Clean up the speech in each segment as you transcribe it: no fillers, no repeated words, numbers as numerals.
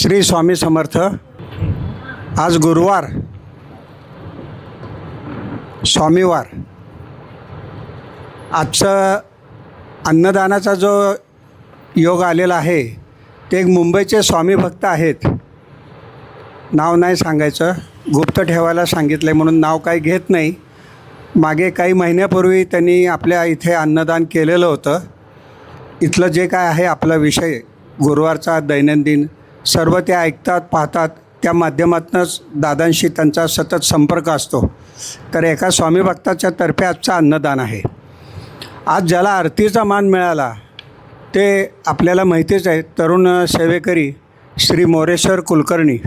श्री स्वामी समर्थ. आज गुरुवार, स्वामीवार. आजचं अन्नदानाचा जो योग आलेला आहे ते एक मुंबईचे स्वामी भक्त आहेत. नाव नाही सांगायचं, गुप्त ठेवायला सांगितलं आहे म्हणून नाव काही घेत नाही. मागे काही महिन्यापूर्वी त्यांनी आपल्या इथे अन्नदान केलेलं होतं. इथलं जे काय आहे आपला विषय गुरुवारचा दैनंदिन सर्व ते ऐकतात, पाहतात. त्या माध्यमातूनच दादांशी त्यांचा सतत संपर्क असतो. तर एका स्वामी भक्ताच्या तर्फे आजचं अन्नदान आहे. आज ज्याला आरतीचा मान मिळाला ते आपल्याला माहितीच आहे, तरुण सेवेकरी श्री मोरेश्वर कुलकर्णी.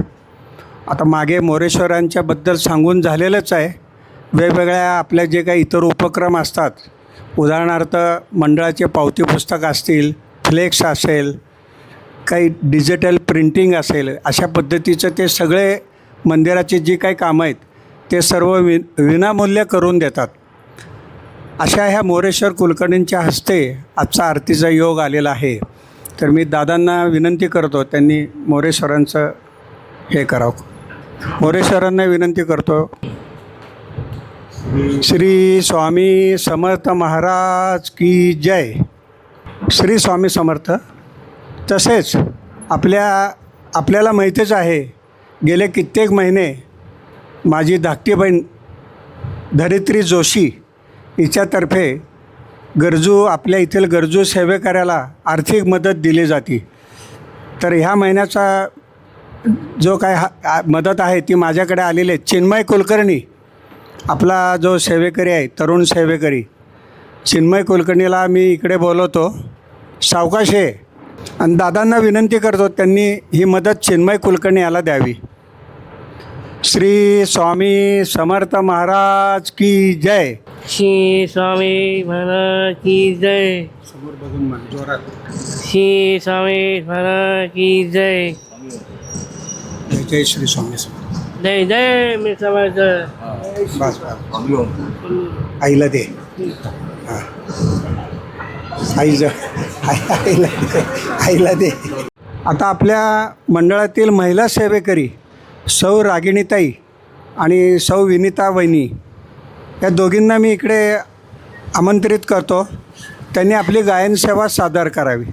आता मागे मोरेश्वरांच्याबद्दल सांगून झालेलंच आहे. वेगवेगळ्या आपल्या जे काही इतर उपक्रम असतात, उदाहरणार्थ मंडळाचे पावती पुस्तक असतील, फ्लेक्स असेल, काही डिजिटल प्रिंटिंग असेल, अशा पद्धतीचं ते सगळे मंदिराची जी काही कामं आहेत ते सर्व विनामूल्य करून देतात. अशा ह्या मोरेश्वर कुलकर्णींच्या हस्ते आजचा आरतीचा योग आलेला आहे. तर मी दादांना विनंती करतो त्यांनी मोरेश्वरांचं हे करावं. मोरेश्वरांना विनंती करतो. श्री स्वामी समर्थ महाराज की जय. श्री स्वामी समर्थ. तसेच आपल्याला माहीतच आहे, गेले कित्येक महिने माझी धाकटी बहीण धरित्री जोशी हिच्यातर्फे आपल्या येथील गरजू सेवेकऱ्याला आर्थिक मदत दिली जाते. तर ह्या महिन्याचा जो काय मदत आहे ती माझ्याकडे आलेली आहे. चिन्मय कुलकर्णी आपला जो सेवेकरी आहे, तरुण सेवेकरी चिन्मय कुलकर्णीला मी इकडे बोलवतो. सावकाश आहे. आणि दादांना विनंती करतो त्यांनी ही मदत चिन्मय कुलकर्णी याला द्यावी. श्री स्वामी समर्थ महाराज की जय. श्री स्वामी महाराज की जय. समोर बघून म्हण जोरात. श्री स्वामी महाराज की जय. जय जय श्री स्वामी समर्थ. जय जय मी समर्थ. बस आईला दे. हां आईला दे. आता आपल्या मंडळातील महिला सेवेकरी सौ रागिणीताई आणि सौ विनीता वहिनी या दोघींना मी इकडे आमंत्रित करतो. त्यांनी आपली गायन सेवा सादर करावी.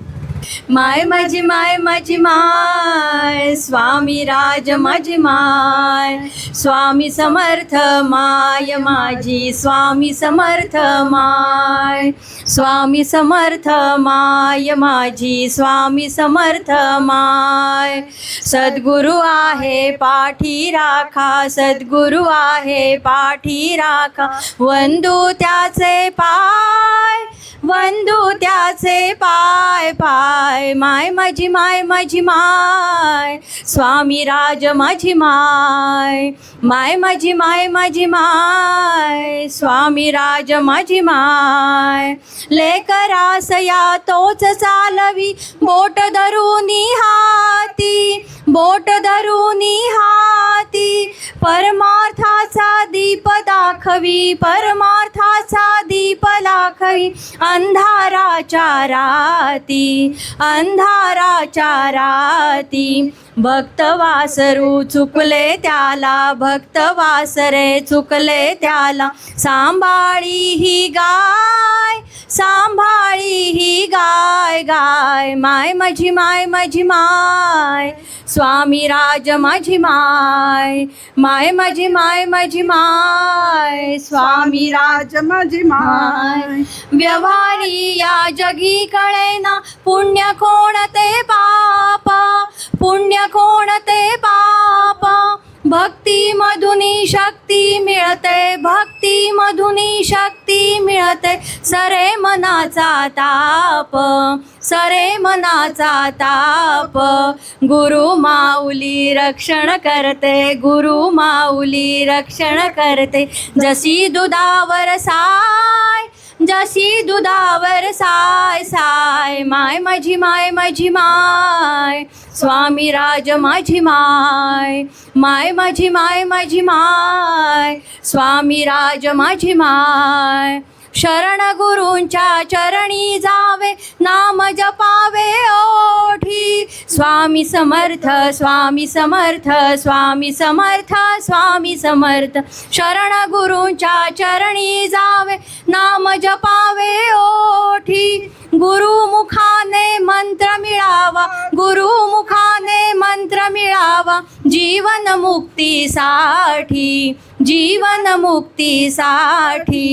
माय माझी माय माझी माय, स्वामी राज माझी माय, स्वामी समर्थ माय माझी, स्वामी समर्थ माय, स्वामी समर्थ माय माझी, स्वामी समर्थ माय. सद्गुरु आहे पाठी राखा, सद्गुरु आहे पाठी राखा, वंदू त्याचे पाय, वंदू त्याचे पाय पाय. माय माझी माय माझी माय, स्वामी राज माझी माय, माय माझी माय माझी माय, स्वामी राज माझी माय. लेकरासया तोच चालवी, बोट धरुनी हाती, बोट धरुनी हाती, परमार्थाचा दीप दाखवी, परमार्थाचा दीप दाखवी, अंधाराच्या राती, अंधाराच्या राती. भक्त वासरू चुकले त्याला, भक्त वासरे चुकले त्याला, सांभाळी ही गाय, सांभाळी ही गाय गाय. माय माझी माय माझी माय, स्वामी राज माझी माय, माय माझी माय माझी माय, स्वामी राज माझी माय. व्यवहारी या जगी कळेना, पुण्य कोणते पाप, पुण्य कोणते पाप. भक्ती मधुनी शक्ती मिळते, भक्ती मधुनी शक्ती मिळते. सरे मनाचा ताप, सरे मनाचा ताप. गुरु माऊली रक्षण करते, गुरु माऊली रक्षण करते. जशी दुधावर साय, जशी दुधावर साय साय. माय माझी माय माझी माय, स्वामी राज माझी माय, माय माझी माय माझी माय, स्वामी राज माझी माय. शरण गुरूंच्या चरणी जावे, नाम जपावे ओठी, स्वामी समर्थ स्वामी समर्थ स्वामी समर्थ स्वामी समर्थ शरण गुरूंच्या चरणी जावे नाम जपावे ओठी गुरुमुखाने मंत्र मिळावा गुरुमुखाने मंत्र मिळावा जीवन मुक्तीसाठी जीवन मुक्तीसाठी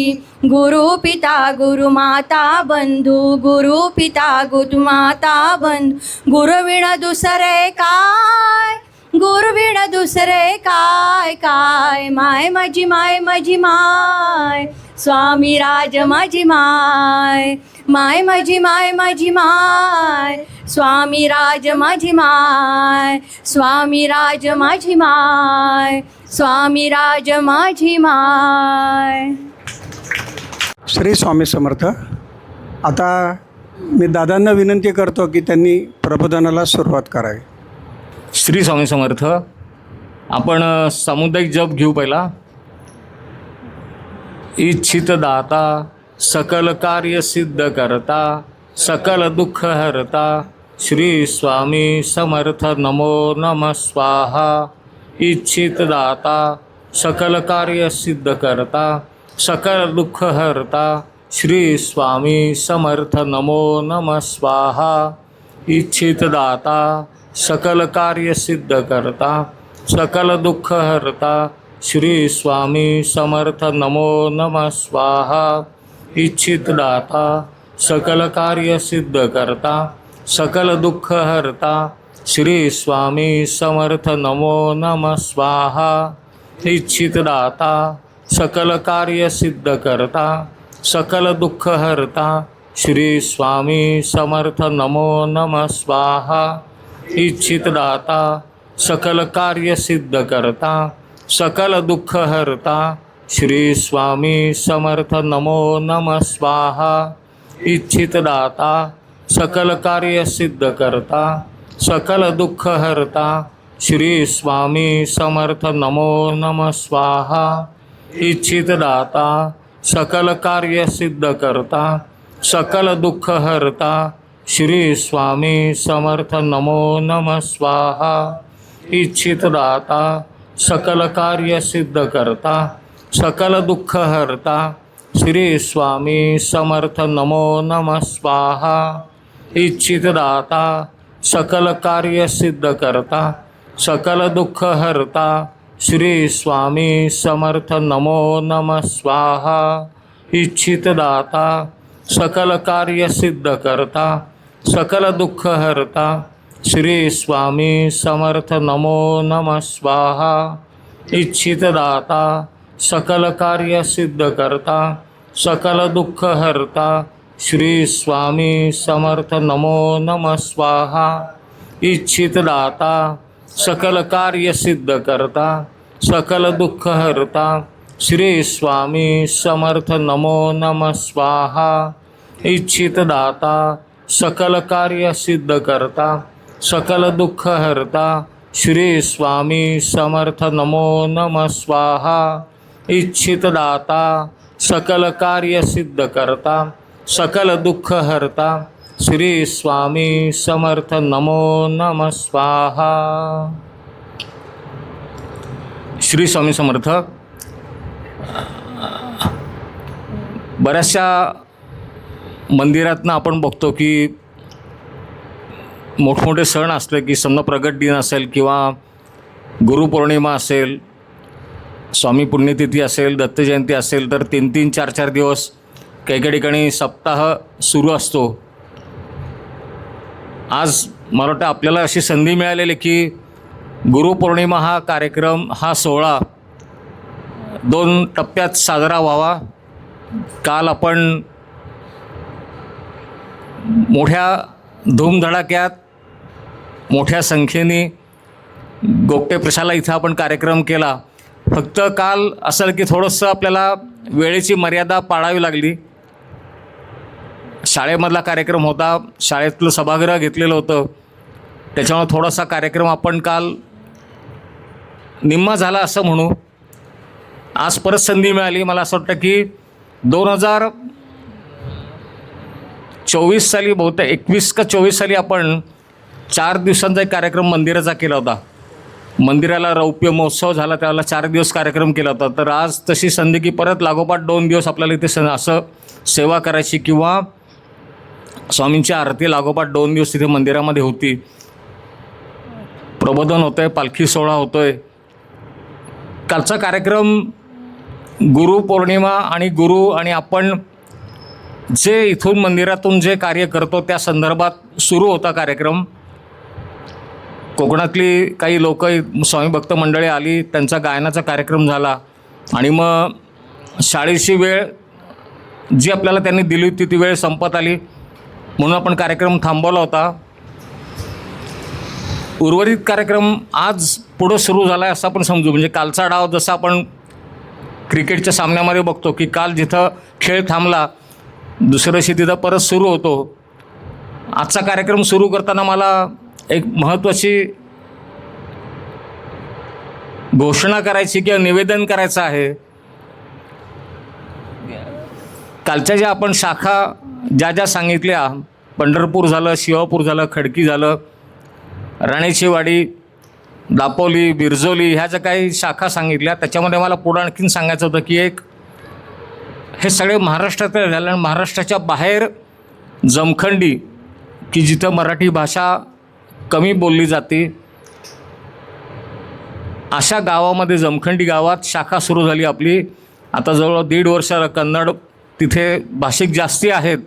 गुरु पिता गुरु माता बंधू गुरु पिता गुरु माता बंधू गुरुविण दुसरे काय गुरुविण दुसरे काय काय माय माझी माय स्वामी राज माझी माय माझी माय स्वामी राज माझी माय स्वामी राज माझी माय स्वामी राज माझी माय. श्री स्वामी समर्थ. आता मी दादांना विनंती करतो की त्यांनी प्रबोधनाला सुरुवात करावी. श्री स्वामी समर्थ. आपण सामुदायिक जप घेऊ पहिला. इच्छित दाता सकल कार्य सिद्ध करता सकल दुःख हरता श्री स्वामी समर्थ नमो नमः स्वाहा. इच्छित दाता सकल कार्य सिद्ध करता सकल दुःख हरता श्री स्वामी समर्थ नमो नमः स्वाहा. इच्छित दाता सकल कार्य सिद्ध करता सकल दुःख हरता श्री स्वामी समर्थ नमो नमः स्वाहा. इच्छित दाता सकल कार्य सिद्ध करता सकल दुःख हरता श्री स्वामी समर्थ नमो नमः स्वाहा. इच्छित दाता सकल कार्य सिद्ध करता सकल दुःख हरता श्री स्वामी समर्थ नमो नमः स्वाहा. इच्छित दाता सकल कार्य सिद्ध करता सकल दुःख हरता श्री स्वामी समर्थ नमो नमः स्वाहा. इच्छित दाता सकल कार्य सिद्ध करता सकल दुःख हरता श्री स्वामी समर्थ नमो नमः स्वाहा. इच्छित दाता सकल कार्य सिद्ध करता सकल दुःख हरता श्री स्वामी समर्थ नमो नमः स्वाहा. इच्छित दाता सकल कार्य सिद्ध करता सकल दुःख हरता श्री स्वामी समर्थ नमो नमः स्वाहा. इच्छित दाता सकल कार्य सिद्ध करता सकल दुःख हरता श्री स्वामी समर्थ नमो नमः स्वाहा. इच्छित दाता सकल कार्य सिद्ध करता सकल दुःख हरता श्री स्वामी समर्थ नमो नमः स्वाहा. इच्छित दाता सकल कार्य सिद्ध करता सकल दुःख हरता श्री स्वामी समर्थ नमो नमः स्वाहा. इच्छित दाता सकल कार्य सिद्ध करता सकल दुःख हरता श्री स्वामी समर्थ नमो नमः स्वाहा. इच्छित दाता सकल कार्य सिद्ध करता सकल दुःख हरता श्री स्वामी समर्थ नमो नमः स्वाहा. इच्छित दाता सकल कार्य सिद्ध करता सकल दुःख हरता श्री स्वामी समर्थ नमो नमः स्वाहा. श्री स्वामी समर्थ. बऱ्याचशा मंदिरातनं आपण बघतो की मोठमोठे सण असले की समजा प्रगट दिन असेल किंवा गुरुपौर्णिमा असेल, स्वामी पुण्यतिथी असेल, दत्त जयंती असेल तर 3-3, 4-4 दिवस काही काही ठिकाणी सप्ताह सुरू असतो. आज मला वाटतं आपल्याला अशी संधी मिळालेली की गुरुपौर्णिमा हा कार्यक्रम, हा सोहळा 2 टप्प्यात साजरा व्हावा. काल आपण मोठ्या धूमधडाक्यात मोठ्या संख्येने गोगटे प्रशाला इथं आपण कार्यक्रम केला. फक्त काल असं की थोडंसं आपल्याला वेळेची मर्यादा पाळावी लागली. शाळेमधला कार्यक्रम होता, शाळेतलं सभागृह घेतलेलं होतं, त्याच्यामुळे थोडासा कार्यक्रम आपण काल निम्मा झाला असं म्हणू. आज परत संधी मिळाली. मला असं वाटतं की 2024 साली, बहुतेक 21 का 24 साली आपण 4 दिवसांचा एक कार्यक्रम मंदिराचा केला होता. मंदिराला रौप्य महोत्सव झाला त्यावेळेला 4 दिवस कार्यक्रम केला होता. तर आज तशी संधी की परत लागोपाठ 2 दिवस आपल्याला इथे असं सेवा करायची किंवा स्वामींची आरती लागोपाठ 2 दिवस तिथे मंदिरामध्ये होती. प्रबोधन होतं आहे, पालखी सोहळा होतो आहे. कालचा कार्यक्रम गुरुपौर्णिमा आणि गुरु आणि आपण जे इथून मंदिरातून जे कार्य करतो त्या संदर्भात सुरू होता कार्यक्रम. कोकणातली काही लोक स्वामी भक्त मंडळी आली, त्यांचा गायनाचा कार्यक्रम झाला आणि मग शाळेची वेळ जी आपल्याला त्यांनी दिली होती ती वेळ संपत आली म्हणून आपण कार्यक्रम थांबवला होता. उर्वरित कार्यक्रम आज पुढं सुरू झाला आहे असं आपण समजू. म्हणजे कालचा डाव जसा आपण क्रिकेटच्या सामन्यामध्ये बघतो की काल जिथं खेळ थांबला दुसऱ्या दिवशी तिथं परत सुरू होतो. आजचा कार्यक्रम सुरू करताना मला एक महत्त्वाची घोषणा करायची किंवा निवेदन करायचं आहे. कालच्या ज्या आपण शाखा ज्या सांगितल्या, पंढरपूर झालं, शिवापूर झालं, खडकी झालं, राणेची वाडी, दापोली, बिरजोली ह्या ज्या काही शाखा सांगितल्या त्याच्यामध्ये मला पुढं आणखीन सांगायचं होतं की एक हे सगळे महाराष्ट्रात झालं आणि महाराष्ट्राच्या बाहेर जमखंडी की जिथं मराठी भाषा कमी बोलली जाते अशा गावामध्ये जमखंडी गावात शाखा सुरू झाली आपली. आता जवळ 1.5 वर्ष कन्नड तिथे भाषिक जास्ती आहेत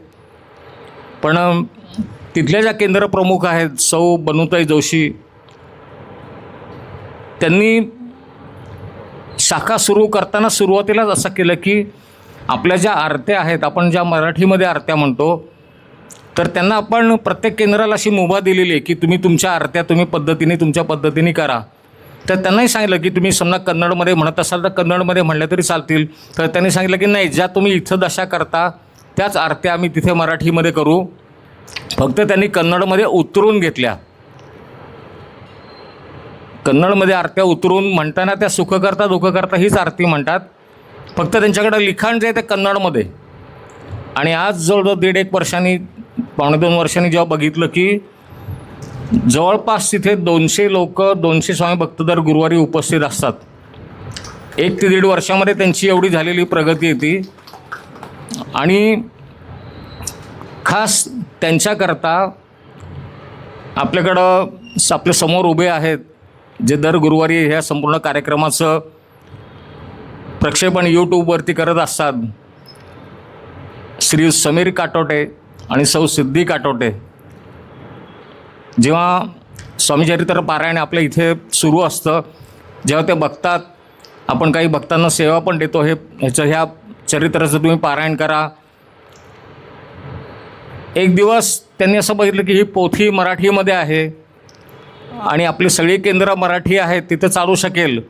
पण तिथल्या ज्या केंद्र प्रमुख आहेत सौ बनुताई जोशी त्यांनी शाखा सुरू करताना सुरुवातीलाच असं केलं की आपल्या ज्या आरत्या आहेत आपण ज्या मराठीमध्ये आरत्या म्हणतो तर त्यांना आपण प्रत्येक केंद्राला अशी मुभा दिलेली आहे की तुम्ही तुमच्या आरत्या तुम्ही तुमच्या पद्धतीने करा. तर त्यांनाही सांगितलं की तुम्ही समजा कन्नडमध्ये म्हणत असाल तर कन्नडमध्ये म्हणल्या तरी चालतील. तर त्यांनी सांगितलं की नाही, ज्या तुम्ही इथं दशा करता त्याच आरत्या आम्ही तिथे मराठीमध्ये करू. फक्त त्यांनी कन्नडमध्ये उतरून घेतल्या. कन्नडमध्ये आरत्या उतरून म्हणताना त्या सुख करता दुःख करता हीच आरती म्हणतात. फक्त त्यांच्याकडं लिखाण जे आहे ते कन्नडमध्ये. आणि आज जवळजवळ 1.5 वर्षांनी 2.25 वर्षांनी जेव्हा बघितलं की जवळपास तिथे 200 लोक 200 स्वामी भक्त दर गुरुवारी उपस्थित असतात. 1 ते 1.5 वर्षामध्ये त्यांची एवढी झालेली प्रगती येते. आणि खास त्यांच्याकरता आपल्याकडं आपल्या समोर उभे आहेत जे दर गुरुवारी ह्या संपूर्ण कार्यक्रमाचं प्रक्षेपण यूट्यूबवरती करत असतात. श्री समीर काटोटे आणि सौ सिद्धी काटोटे. जेव्हा स्वामीचरित्र पारायण आपल्या इथे सुरू असतं जेव्हा ते बघतात, आपण काही भक्तांना सेवा पण देतो, ह्या चरित्राचं तुम्ही पारायण करा. एक दिवस त्यांनी असं बघितलं की ही पोथी मराठीमध्ये आहे आणि आपली सगळी केंद्र मराठी आहेत तिथं चालू शकेल,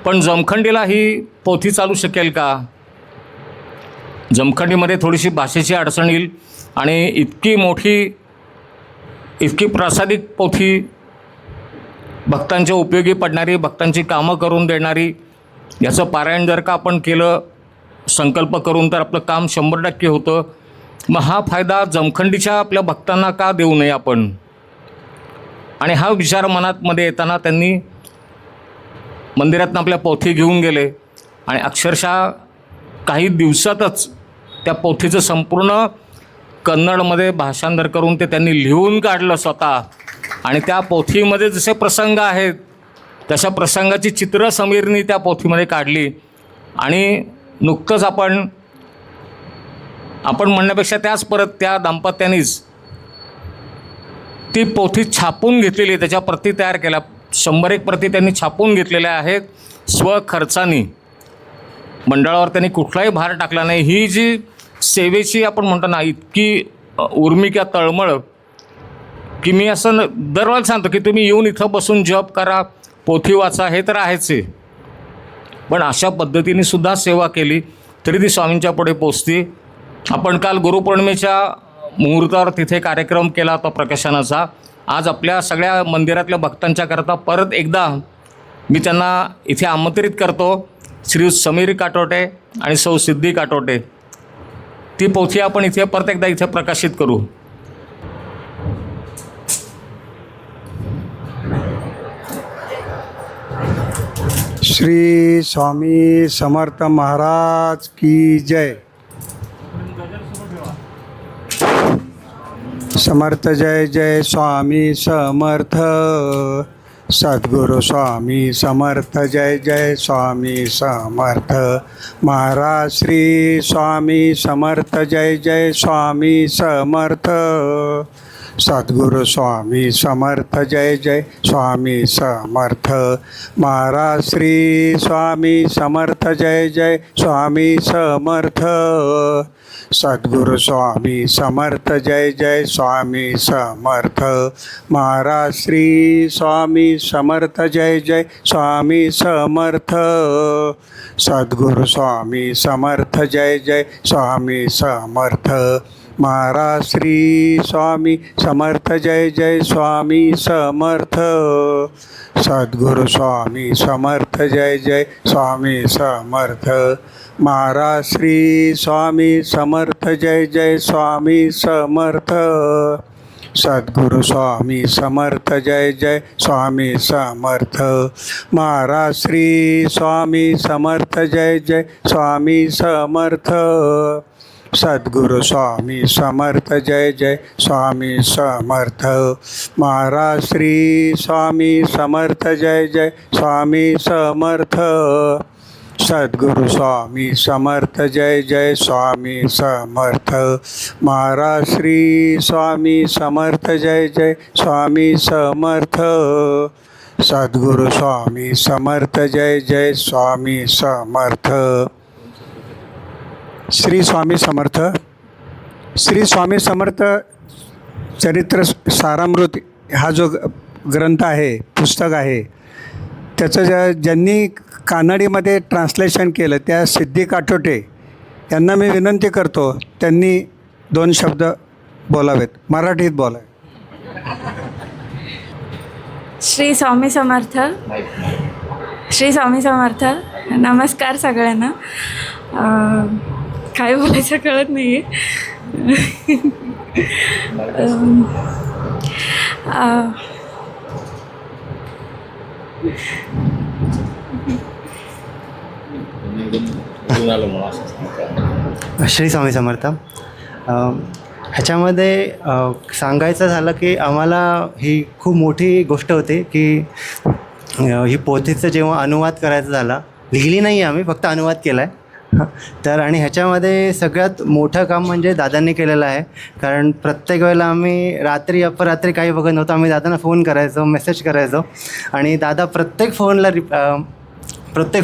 पण जमखंडीला ही पोथी चालू शकेल का? जमखंडीमध्ये थोडीशी भाषेची अडचण येईल आणि इतकी मोठी इतकी प्रासादिक पोथी भक्तांच्या उपयोगी पडणारी, भक्तांची कामं करून देणारी, याचं पारायण जर का आपण केलं संकल्प करून तर आपलं काम 100% होतं. मग हा फायदा जमखंडीच्या आपल्या भक्तांना का देऊ नये आपण? आणि हा विचार मनातमध्ये येताना त्यांनी मंदिरातनं आपल्या पोथी घेऊन गेले आणि अक्षरशः काही दिवसातच त्या पोथीचं संपूर्ण कन्नडमध्ये भाषांतर करून ते त्यांनी लिहून काढलं स्वतः. आणि त्या पोथीमध्ये जसे प्रसंग आहेत तशा प्रसंगाची चित्र समीरनी त्या पोथीमध्ये काढली. आणि नुकतंच आपण म्हणण्यापेक्षा परत त्या दाम्पत्यानेच ती पोथी छापून घेतलेली आहे, त्याच्या प्रती तयार केल्या. 100 प्रती त्यांनी छापून घेतलेल्या आहेत स्वखर्चानी. मंडळावर त्यांनी कुठलाही भार टाकला नाही. ही जी सेवेची आपण म्हणतो ना इतकी उर्मी किंवा तळमळ की मी असं दरवेळेला सांगतो की तुम्ही येऊन इथं बसून जप करा, पोथी वाचा, हे तर आहेच आहे, पण अशा पद्धतीने सुद्धा सेवा केली तरी ती स्वामींच्या पुढे पोचती. आपण काल गुरुपौर्णिमेच्या मुहूर्तावर तिथे कार्यक्रम केला होता प्रकाशनाचा. आज आपल्या सगळ्या मंदिरातल्या भक्तांच्या करता परत एकदा मी त्यांना इथे आमंत्रित करतो. श्री समीर काटोटे आणि सौ सिद्धी काटोटे, ती पोथी आपण इथे परत एकदा इथे प्रकाशित करू. श्री स्वामी समर्थ महाराज की जय. समर्थ जय जय स्वामी समर्थ. सद्गुरु स्वामी समर्थ जय जय स्वामी समर्थ. महाराज श्री स्वामी समर्थ जय जय स्वामी समर्थ. सद्गुरु स्वामी समर्थ जय जय स्वामी समर्थ. महाराज श्री स्वामी समर्थ जय जय स्वामी समर्थ. सद्गुरु स्वामी समर्थ जय जय स्वामी समर्थ. महाराज श्री स्वामी समर्थ जय जय स्वामी समर्थ. सद्गुरु स्वामी समर्थ जय जय स्वामी समर्थ. महाराज श्री स्वामी समर्थ जय जय स्वामी समर्थ. सद्गुरु स्वामी समर्थ जय जय स्वामी समर्थ. महाराज श्री स्वामी समर्थ जय जय स्वामी समर्थ. सद्गुरु स्वामी समर्थ जय जय स्वामी समर्थ. महाराज श्री स्वामी समर्थ जय जय स्वामी समर्थ. सद्गुरु स्वामी समर्थ जय जय स्वामी समर्थ. महाराज श्री स्वामी समर्थ जय जय स्वामी समर्थ. सद्गुरु स्वामी समर्थ जय जय स्वामी समर्थ. महाराज श्री स्वामी समर्थ जय जय स्वामी समर्थ. सद्गुरु स्वामी समर्थ जय जय स्वामी समर्थ. श्री स्वामी समर्थ. श्री स्वामी समर्थ चरित्र सारामृत हा जो ग्रंथ आहे, पुस्तक आहे, त्याचं ज्यांनी कानडीमध्ये ट्रान्सलेशन केलं त्या सिद्धी काटोटे यांना मी विनंती करतो, त्यांनी 2 शब्द बोलावेत, मराठीत बोलावे. श्री स्वामी समर्थ. श्री स्वामी समर्थ. नमस्कार सगळ्यांना. काय बोलायचं कळत नाही आहे. श्री स्वामी समर्थ. ह्याच्यामध्ये सांगायचं झालं की आम्हाला ही खूप मोठी गोष्ट होती की ही पोथीचं जेव्हा अनुवाद करायचा झाला, लिहिली नाही आहे आम्ही, फक्त अनुवाद केला आहे. तर आणि ह्याच्यामध्ये सगळ्यात मोठं काम म्हणजे दादांनी केलेलं आहे. कारण प्रत्येक वेळेला आम्ही रात्री अपरात्री काही बघत नव्हतो, आम्ही दादांना फोन करायचो, मेसेज करायचो आणि दादा प्रत्येक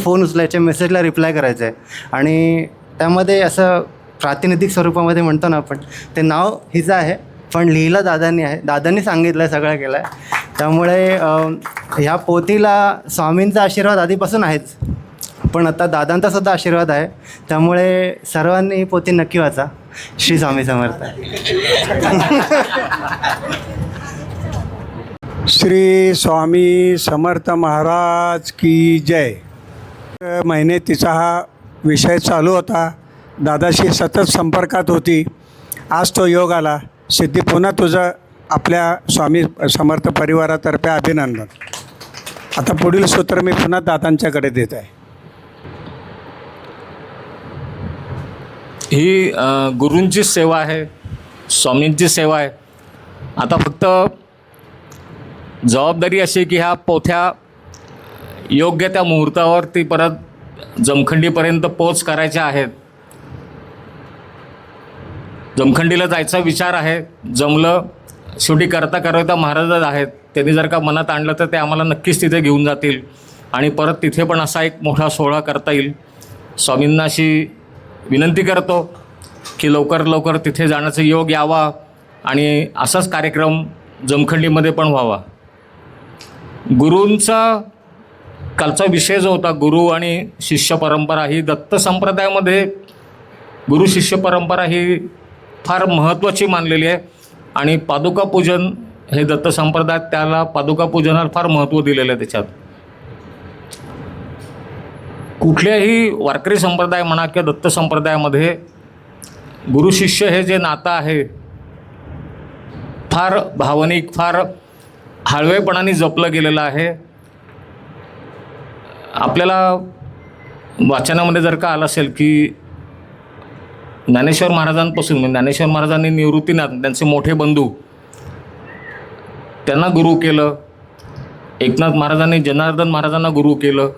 फोन उचलायचे, मेसेजला रिप्लाय करायचे. आणि त्यामध्ये असं प्रातिनिधिक स्वरूपामध्ये म्हणतो ना आपण, ते नाव हिचं आहे पण लिहिलं दादांनी आहे. दादांनी सांगितलं आहे, सगळं केलं आहे. त्यामुळे ह्या पोथीला स्वामींचा आशीर्वाद आधीपासून आहेच, पण आता दादांचा सुद्धा आशीर्वाद आहे. त्यामुळे सर्वांनी ही पोथी नक्की वाचा. श्री स्वामी समर्थ. श्री स्वामी समर्थ महाराज की जय. महिने तिचा हा विषय चालू होता, दादाशी सतत संपर्कात होती. आज तो योग आला. सिद्धी, पुन्हा तुझं आपल्या स्वामी समर्थ परिवारातर्फे अभिनंदन. आता पुढील सूत्र मी पुन्हा दादांच्याकडे देत आहे. ही गुरूंची सेवा आहे, स्वामींची सेवा आहे. आता फक्त जबाबदारी अशी की ह्या पोथ्या योग्य त्या मुहूर्तावरती परत जमखंडीपर्यंत पोच करायच्या आहेत. जमखंडीला जायचा विचार आहे. जमलं, शेवटी करता महाराजच आहेत. त्यांनी जर का मनात आणलं तर ते आम्हाला नक्कीच तिथे घेऊन जातील आणि परत तिथे पण असा एक मोठा सोहळा करता येईल. स्वामींना अशी विनंती करतो की लवकर तिथे जाण्याचा योग यावा आणि असाच कार्यक्रम जमखंडीमध्ये पण व्हावा. गुरूंचा कालचा विषय जो होता, गुरु आणि शिष्य परंपरा, ही दत्त संप्रदायामध्ये गुरु शिष्य परंपरा ही फार महत्त्वाची मानलेली आहे. आणि पादुका पूजन हे दत्त संप्रदायात, त्याला पादुका पूजनाला फार महत्त्व दिलेलं आहे. त्याच्यात कुठल्याही वारकरी संप्रदाय म्हणा किंवा दत्त संप्रदायामध्ये गुरु शिष्य हे जे नातं आहे फार भावनिक, फार हळवेपणाने जपलं गेलेलं आहे. आपल्याला वाचनामध्ये जर का आलं असेल की ज्ञानेश्वर महाराजांपासून, म्हणजे ज्ञानेश्वर महाराजांनी निवृत्तीनाथ त्यांचे मोठे बंधू त्यांना गुरु केलं, एकनाथ महाराजांनी जनार्दन महाराजांना गुरु केलं.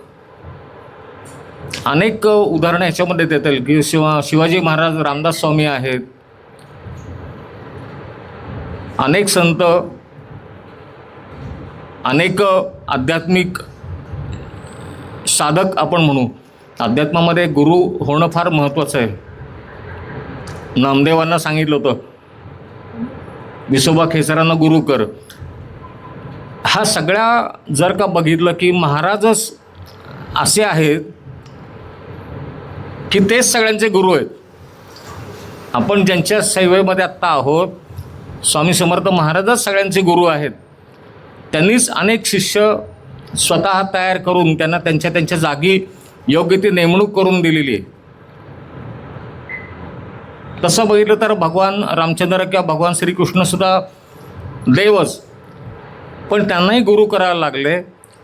अनेक उदाहरणं ह्याच्यामध्ये देता येईल की शिवाजी महाराज रामदास स्वामी आहेत, अनेक संत, अनेक आध्यात्मिक साधक आपण म्हणू. अध्यात्मामध्ये गुरु होणं फार महत्त्वाचं आहे. नामदेवांना सांगितलं होतं विसोबा खेचरांना गुरु कर. हा सगळ्या जर का बघितलं की महाराजच असे आहेत की तेच सगळ्यांचे गुरु आहेत. आपण ज्यांच्या सेवेमध्ये आत्ता आहोत, स्वामी समर्थ महाराजच सगळ्यांचे गुरु आहेत. त्यांनीच अनेक शिष्य स्वतः तयार करून त्यांना त्यांच्या त्यांच्या जागी योग्य ती नेमणूक करून दिलेली आहे. तसं बघितलं तर भगवान रामचंद्र किंवा भगवान श्रीकृष्णसुद्धा देवच, पण त्यांनाही गुरु करायला लागले.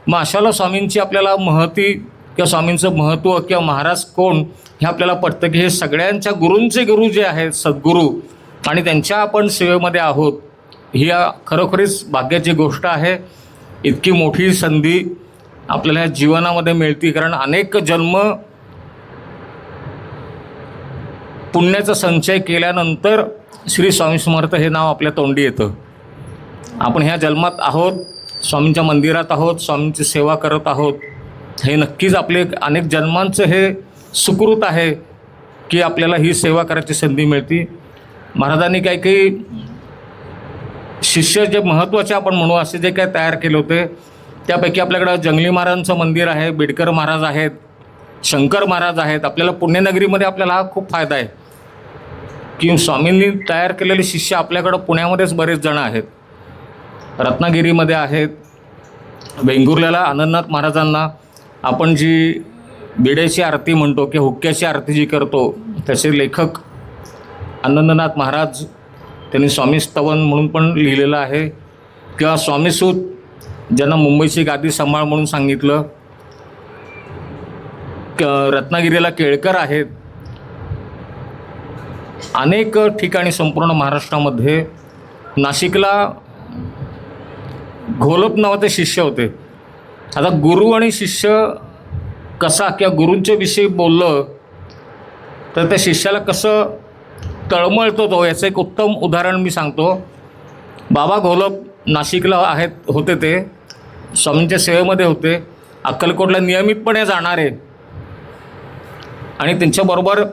मग अशाला स्वामींची आपल्याला महती किंवा स्वामींचं महत्त्व किंवा महाराज कोण हे आपल्याला पटतं की हे सगळ्यांच्या गुरूंचे गुरु जे आहेत सद्गुरू, आणि त्यांच्या आपण सेवेमध्ये आहोत. ही खरोखरीच भाग्याची गोष्ट आहे. इतकी मोठी संधी आपल्याला ह्या जीवनामध्ये मिळते, कारण अनेक जन्म पुण्याचा संचय केल्यानंतर श्री स्वामी समर्थ हे नाव आपल्या तोंडी येतं. आपण ह्या जन्मात आहोत, स्वामींच्या मंदिरात आहोत, स्वामींची सेवा करत आहोत. हे नक्कीच आपले अनेक जन्मांचं हे सुकृत आहे की आपल्याला ही सेवा करायची संधी मिळते. महाराजांनी काही काही शिष्य जे महत्त्वाचे आपण म्हणू असे जे काय तयार केले होते, त्यापैकी आपल्याकडं जंगली महाराजांचं मंदिर आहे, बिडकर महाराज आहेत, शंकर महाराज आहेत. आपल्याला पुण्यनगरीमध्ये आपल्याला हा खूप फायदा आहे की स्वामींनी तयार केलेले शिष्य आपल्याकडं पुण्यामध्येच बरेच जण आहेत. रत्नागिरीमध्ये आहेत. वेंगुर्ल्याला आनंदनाथ महाराजांना आपण जी बिड्याची आरती म्हणतो किंवा हुक्क्याची आरती जी करतो, त्याचे लेखक आनंदनाथ महाराज, त्यांनी स्वामी स्तवन म्हणून पण लिहिलेलं आहे. किंवा स्वामीसूत, ज्यांना मुंबईची गादी सांभाळ म्हणून सांगितलं. रत्नागिरीला केळकर आहेत. अनेक ठिकाणी संपूर्ण महाराष्ट्रामध्ये, नाशिकला घोलप नावाचे शिष्य होते. आता गुरु आणि शिष्य कसा किंवा गुरूंच्या विषयी बोललं तर त्या शिष्याला कसं तळमळतो तो, याचं एक उत्तम उदाहरण मी सांगतो. बाबा घोलप नाशिकला होते, ते स्वामींच्या सेवेमध्ये होते. अक्कलकोटला नियमितपणे जाणारे आणि त्यांच्याबरोबर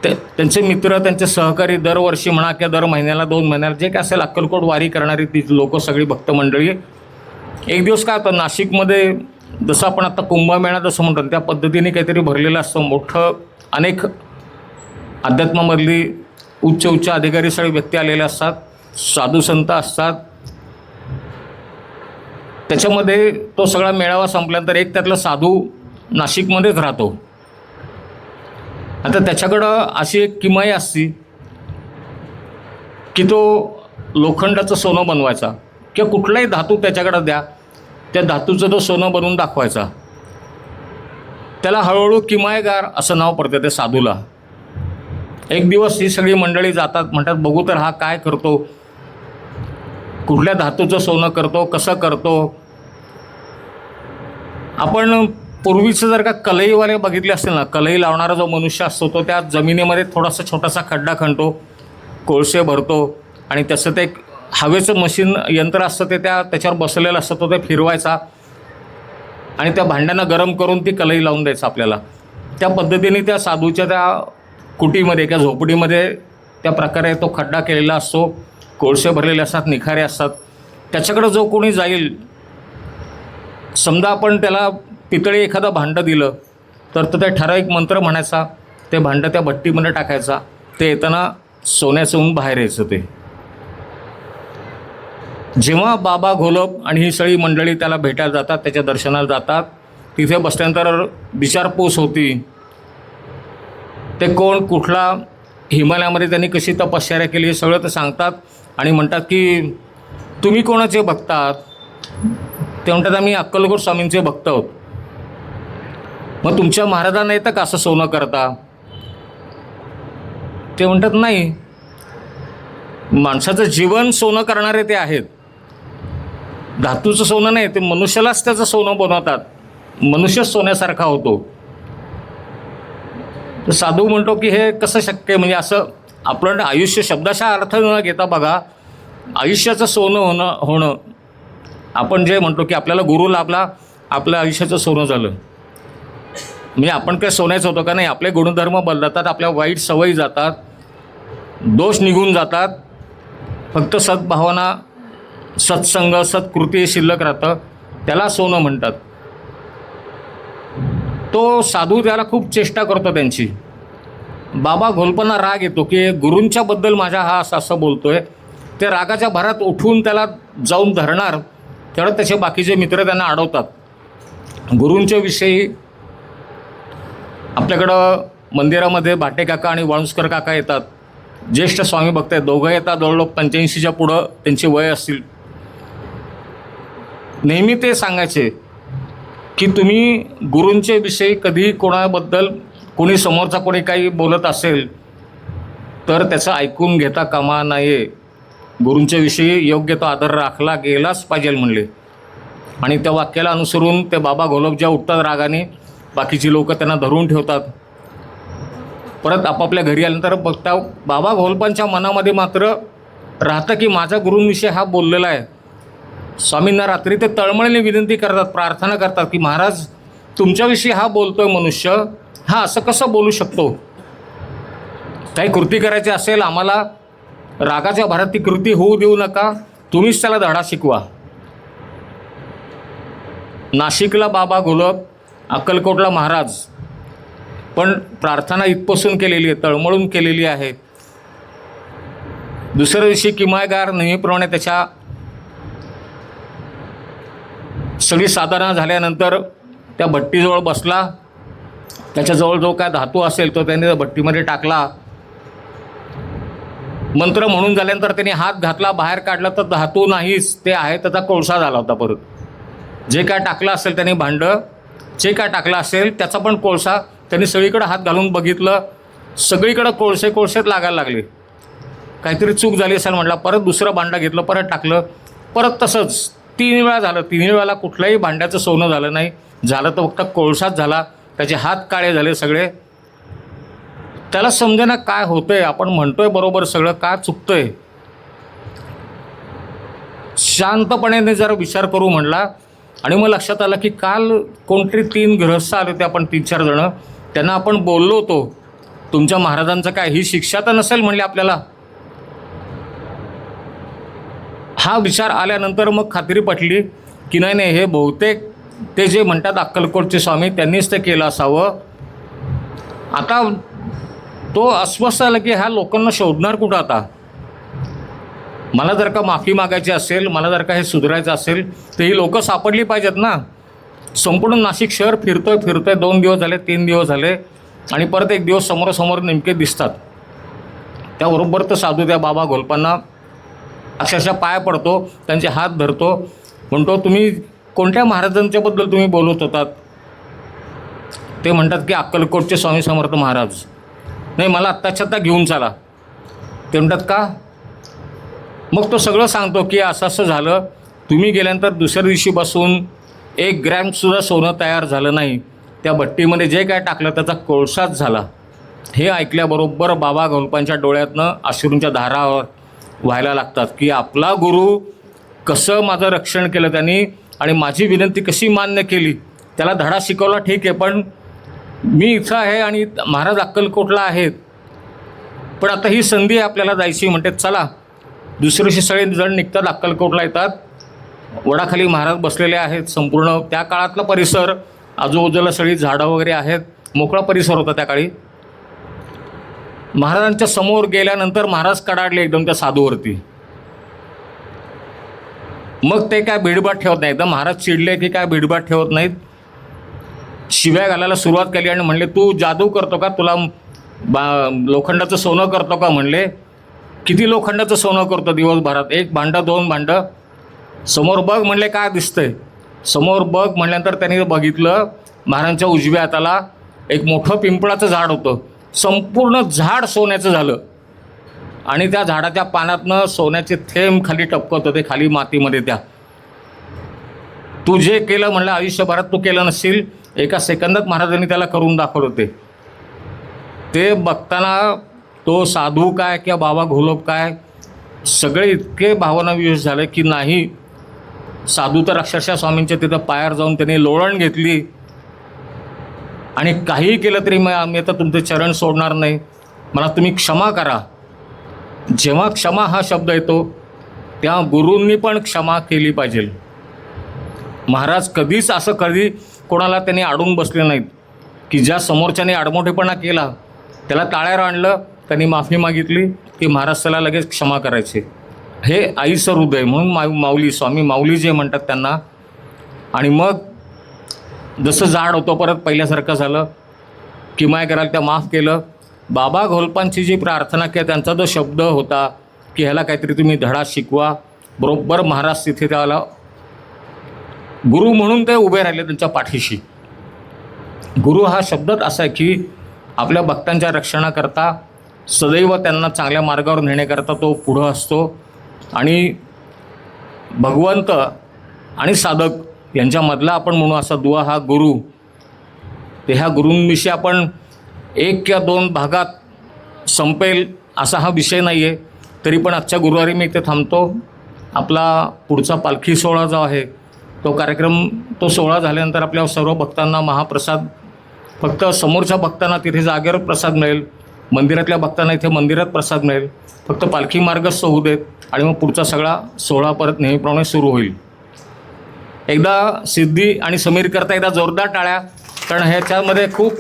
त्यांचे मित्र, त्यांचे सहकारी दरवर्षी म्हणा किंवा दर महिन्याला 2 महिन्याला जे काय असेल अक्कलकोट वारी करणारी ती लोकं, सगळी भक्त मंडळी. एक दिवस काय होतं, नाशिकमध्ये जसं आपण आता कुंभमेळा जसं म्हणतो त्या पद्धतीने काहीतरी भरलेलं असतं मोठं. अनेक अध्यात्मामधली उच्च अधिकारी सगळे व्यक्ती आलेले असतात, साधू संत असतात. त्याच्यामध्ये तो सगळा मेळावा संपल्यानंतर एक त्यातला साधू नाशिकमध्येच राहतो. आता त्याच्याकडं अशी एक किमया असती की तो लोखंडाचं सोनं बनवायचा किंवा कुठलाही धातू त्याच्याकडं द्या, त्या धातूचं तो सोनं बनवून दाखवायचा. त्याला हळूहळू किमयेगार असं नाव पडतं त्या साधूला. एक दिवस ही सगळी मंडळी जातात, म्हणतात बघू तर हा काय करतो, कुठल्या धातूचं सोनं करतो, कसं करतो. आपण पूर्वीचं जर का कलईवाले बघितले असतील ना, कलई लावणारा जो मनुष्य असतो तो त्या जमिनीमध्ये थोडासा छोटासा खड्डा खणतो, कोळसे भरतो आणि त्याचं ते एक हवेचं मशीन यंत्र असतं, ते त्याच्यावर बसलेलं असतं, तो ते फिरवायचा आणि त्या भांड्यांना गरम करून ती कलई लावून द्यायचं आपल्याला. त्या पद्धतीने त्या साधूच्या त्या कुटीमध्ये किंवा झोपडीमध्ये त्या प्रकारे तो खड्डा केलेला असतो, कोळसे भरलेले असतात, निखारे असतात. त्याच्याकडं जो कोणी जाईल, समजा आपण त्याला पितळी एखादं भांडं दिलं तर तो त्या ठराविक मंत्र म्हणायचा, ते भांडं त्या भट्टीमध्ये टाकायचा, ते येताना सोन्याचं होऊन बाहेर यायचं. ते जेव्हा बाबा घोलप आणि ही सगळी मंडळी त्याला भेटायला जातात, त्याच्या दर्शनाला जातात, तिथे बसल्यानंतर विचारपूस होती, ते कोण, कुठला, हिमालयामध्ये त्यांनी कशी तपश्चर्या केली हे सगळं ते सांगतात आणि म्हणतात की तुम्ही कोणाचे भक्त आहात? ते म्हणतात आम्ही अक्कलकोट स्वामींचे भक्त आहोत. मग तुमच्या महाराजांना येतं का असं सोनं करता? ते म्हणतात नाही, माणसाचं जीवन सोनं करणारे ते आहेत. धातूचं सोनं नाही, ते मनुष्यालाच त्याचं सोनं बनवतात. मनुष्य सोन्यासारखा होतो. तर साधू म्हणतो की हे कसं शक्य आहे? म्हणजे असं आपण आयुष्य शब्दाचा अर्थ न घेता बघा, आयुष्याचं सोनं होणं आपण जे म्हणतो की आपल्याला गुरु लाभला, आपलं आयुष्याचं सोनं झालं. म्हणजे आपण काय सोन्याचं होतं का? नाही. आपले गुणधर्म बदलतात, आपल्या वाईट सवयी जातात, दोष निघून जातात. फक्त सद्भावना, सत्संग, सत्कृती शिल्लक राहतं, त्याला सोनं म्हणतात. तो साधू त्याला खूप चेष्टा करतो त्यांची. बाबा घोलपांना राग येतो की गुरूंच्याबद्दल माझा हा असं बोलतोय. ते रागाच्या भरात उठून त्याला जाऊन धरणार, तेवढं त्याचे बाकीचे मित्र त्यांना अडवतात. गुरूंच्या विषयी आपल्याकडं मंदिरामध्ये भाटे काका आणि वाळुंजकर काका येतात. ज्येष्ठ स्वामी भक्त आहेत, दोघं येतात. जवळजवळ 85च्या पुढं त्यांची वय असतील. नेहमी ते सांगायचे की तुम्ही गुरूंचे विषयी कधी कोणाबद्दल कोणी समोरचा कोणी काही बोलत असेल तर त्याचं ऐकून घेता कामा नये. गुरूंच्या विषयी योग्य तो आदर राखला गेलाच पाहिजे म्हणले. आणि त्या वाक्याला अनुसरून ते बाबा घोलप उठतात रागाने, बाकीची लोक त्यांना धरून ठेवतात. परत आपापल्या घरी आल्यानंतर बघता बाबा घोलपांच्या मनामध्ये मात्र राहतं की माझा गुरूंविषयी हा बोललेला आहे. स्वामींना रात्री ते तळमळीने विनंती करतात, प्रार्थना करतात की महाराज तुमच्याविषयी हा बोलतोय मनुष्य, हा असं कसं बोलू शकतो? काही कृती करायची असेल आम्हाला, रागाच्या भरात ती कृती होऊ देऊ नका, तुम्हीच त्याला धडा शिकवा. नाशिकला बाबा घोलप, अक्कलकोटला महाराज. पण प्रार्थना इथपासून केलेली आहे, तळमळून केलेली आहे. दुसऱ्या दिवशी किमयागार नेहमीप्रमाणे त्याच्या सगळी साधना झाल्यानंतर त्या भट्टीजवळ बसला. त्याच्याजवळ जो काय धातू असेल तो त्याने त्या भट्टीमध्ये टाकला. मंत्र म्हणून झाल्यानंतर त्याने हात घातला, बाहेर काढला तर धातू नाहीच, ते आहे त्याचा कोळसा झाला होता. परत जे काय टाकलं असेल त्याने भांडं, जे काय टाकलं असेल त्याचा पण कोळसा. त्यांनी सगळीकडे हात घालून बघितलं, सगळीकडं कोळसेच लागायला लागले. काहीतरी चूक झाली असेल म्हटलं. परत दुसरं भांडं घेतलं, परत टाकलं, परत तसंच 3 वेळा झालं. 3 वेळाला कुठल्याही भांड्याचं सोनं झालं नाही. झालं तर फक्त कोळसाच झाला. त्याचे हात काळे झाले सगळे. त्याला समजेना काय होतंय, आपण म्हणतोय बरोबर सगळं, का चुकतंय. शांतपणे जरा विचार करू म्हणला. आणि मग लक्षात आलं की काल कोणतरी 3 गृहस्थ आले होते, आपण 3-4 जणं. त्यांना आपण बोललो होतो तुमच्या महाराजांचं काय ही शिक्षा तर नसेल म्हणले आपल्याला. हा विचार आल्यानंतर मग खात्री पटली की नाही हे बहुतेक ते जे म्हणतात अक्कलकोटचे स्वामी त्यांनीच ते केलं असावं. आता तो अस्वस्थ झाला की ह्या लोकांना शोधणार कुठं आता. मला जर का माफी मागायची असेल, मला जर का हे सुधारायचं असेल तर ही लोकं सापडली पाहिजेत ना. संपूर्ण नाशिक शहर फिरतोय 2 दिवस झाले, 3 दिवस झाले, आणि परत एक दिवस समोरासमोर नेमके दिसतात. त्याबरोबर तर साधू त्या बाबा घोलपांना अक्षरशः पाय पडतो, त्यांचे हात धरतो, म्हणतो तुम्ही कोणत्या महाराजांच्याबद्दल तुम्ही बोलत होतात? ते म्हणतात की अक्कलकोटचे स्वामी समर्थ महाराज. नाही, मला आत्ताच्या आत्ता घेऊन चला. ते म्हणतात का? मग तो सगळं सांगतो की असं असं झालं. तुम्ही गेल्यानंतर दुसऱ्या दिवशी बसून 1 ग्रॅमसुद्धा सोनं तयार झालं नाही. त्या भट्टीमध्ये जे काय टाकलं त्याचा कोळसाच झाला. हे ऐकल्याबरोबर बाबा घोलपांच्या डोळ्यातनं अश्रूंच्या धारा व्हायला लागतात की आपला गुरु कसं माझं रक्षण केलं त्यांनी आणि माझी विनंती कशी मान्य केली. त्याला धडा शिकवला ठीक आहे, पण मी इथं आहे आणि महाराज अक्कलकोटला आहेत. पण आता ही संधी आहे आपल्याला जायची. म्हणते चला. दुसऱ्या दिवशी सगळे जण निघतात, अक्कलकोटला येतात. वडाखाली महाराज बसलेले आहेत. संपूर्ण त्या काळातला परिसर, आजूबाजूला सगळी झाडं वगैरे आहेत, मोकळा परिसर होता त्या काळी. महाराजांच्या समोर गेल्यानंतर महाराज कडाडले एकदम त्या साधूवरती. मग ते काय भिडबाट ठेवत नाहीत. एकदम महाराज चिडले की काय भिडबाट ठेवत नाहीत. शिव्या घालायला सुरुवात केली आणि म्हणले तू जादू करतो का? तुला लोखंडाचं सोनं करतो का? म्हणले किती लोखंडाचं सोनं करतो दिवसभरात? 1 भांडं 2 भांडं. समोर बघ म्हणले काय दिसतंय? समोर बघ म्हणल्यानंतर त्यांनी बघितलं महाराजांच्या उजव्या हाताला एक मोठं पिंपळाचं झाड होतं. संपूर्ण झाड सोन्याचं झालं आणि त्या झाडाच्या पानातनं सोन्याचे थेंब खाली टपकत होते, खाली मातीमध्ये. त्या तू जे केलं म्हणलं आयुष्यभरात तू केलं नसशील, एका सेकंदात महाराजांनी त्याला करून दाखवलं होते. ते बघताना तो साधू काय किंवा बाबा घोलप काय सगळे इतके भावनाविशेष झाले की नाही. साधू तर अक्षरशः स्वामींच्या तिथं पायावर जाऊन त्यांनी लोळण घेतली आणि काहीही केलं तरी मी आता तुमचे चरण सोडणार नाही, मला तुम्ही क्षमा करा. जेव्हा क्षमा हा शब्द येतो तेव्हा गुरूंनी पण क्षमा केली पाहिजे. महाराज कधीच असं कधी कोणाला त्यांनी अडून बसले नाहीत की ज्या समोरच्याने आडमोठेपणा केला त्याला टाळ्यावर आणलं, त्यांनी माफी मागितली की महाराज त्याला लगेच क्षमा करायचे. हे आईचं हृदय म्हणून माऊली स्वामी माऊली जे म्हणतात त्यांना. आणि मग जसं झाड होतं परत पहिल्यासारखं झालं, किमाय कराल त्या माफ केलं. बाबा घोलपांची जी प्रार्थना किंवा त्यांचा जो शब्द होता की ह्याला काहीतरी तुम्ही धडा शिकवा, बरोबर महाराज तिथे त्याला गुरु म्हणून ते उभे राहिले त्यांच्या पाठीशी. गुरु हा शब्दच असा आहे की आपल्या भक्तांच्या रक्षणाकरता सदैव त्यांना चांगल्या मार्गावर नेण्याकरता तो पुढं असतो. आणि भगवंत आणि साधक यांच्यामधला आपण म्हणू असा दुवा हा गुरु. ते ह्या गुरूंविषयी आपण 1 किंवा 2 भागात संपेल असा हा विषय नाही आहे. तरी पण आजच्या गुरुवारी मी इथे थांबतो. आपला पुढचा पालखी सोहळा जो आहे तो कार्यक्रम, तो सोहळा झाल्यानंतर आपल्या सर्व भक्तांना महाप्रसाद, फक्त समोरच्या भक्तांना तिथे जागेवर प्रसाद मिळेल, मंदिरातल्या भक्तांना इथे मंदिरात प्रसाद मिळेल. फक्त पालखी मार्गस्थ होऊ देत आणि मग पुढचा सगळा सोहळा परत नेहमीप्रमाणे सुरू होईल. एकदा सिद्धी आणि समीर करता एकदा जोरदार टाळ्या, कारण ह्याच्यामध्ये खूप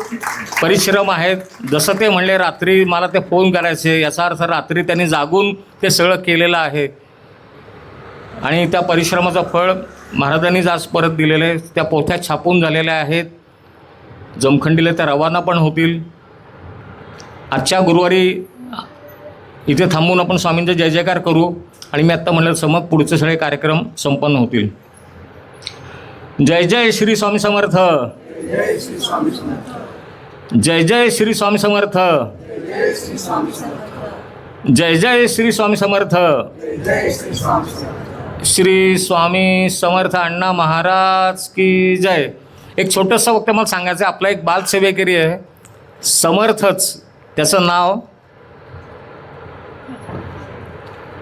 परिश्रम आहेत. जसं ते म्हणले रात्री मला ते फोन करायचे, याचा अर्थ रात्री त्यांनी जागून ते सगळं केलेलं आहे आणि त्या परिश्रमाचं फळ महाराजांनीच आज परत दिलेलं आहे. त्या पोथ्या छापून झालेल्या आहेत, जमखंडीला त्या रवाना पण होतील. आजच्या गुरुवारी इथे थांबून आपण स्वामींचा जय जयकार करू आणि मी आत्ता म्हणलं समज पुढचे सगळे कार्यक्रम संपन्न होतील. जय जय श्री स्वामी समर्थ. जय जय श्री स्वामी समर्थ. जय जय श्री स्वामी समर्थ. श्री स्वामी समर्थ अण्णा महाराज की जय. एक छोटंसं फक्त मला सांगायचं, आपला एक बालसेवेकरी आहे समर्थच त्याचं नाव,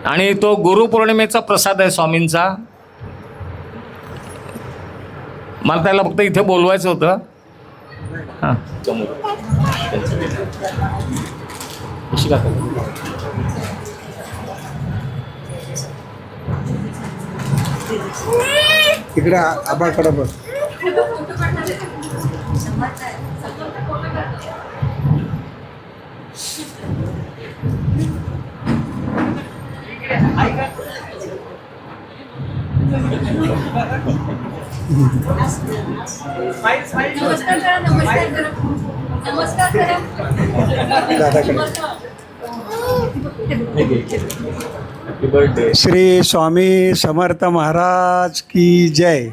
आणि तो गुरुपौर्णिमेचा प्रसाद आहे स्वामींचा. मला त्याला फक्त इथे बोलवायचं होतं. हां तिकडे आबाकडे बघ. श्री स्वामी समर्थ महाराज की जय.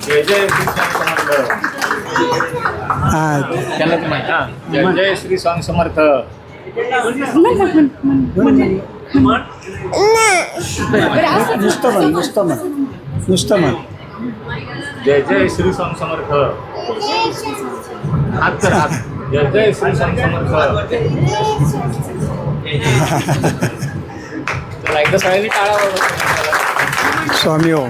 जय जय श्री स्वामी समर्थ. हां त्याला जय जय श्री स्वामी समर्थ. नुसतं म्हण. जय जय श्री स्वामी समर्थ. हात कर हात. जय जय श्री स्वामी समर्थ. चला एकदा सगळ्यांनी टाळा. स्वामी ओम.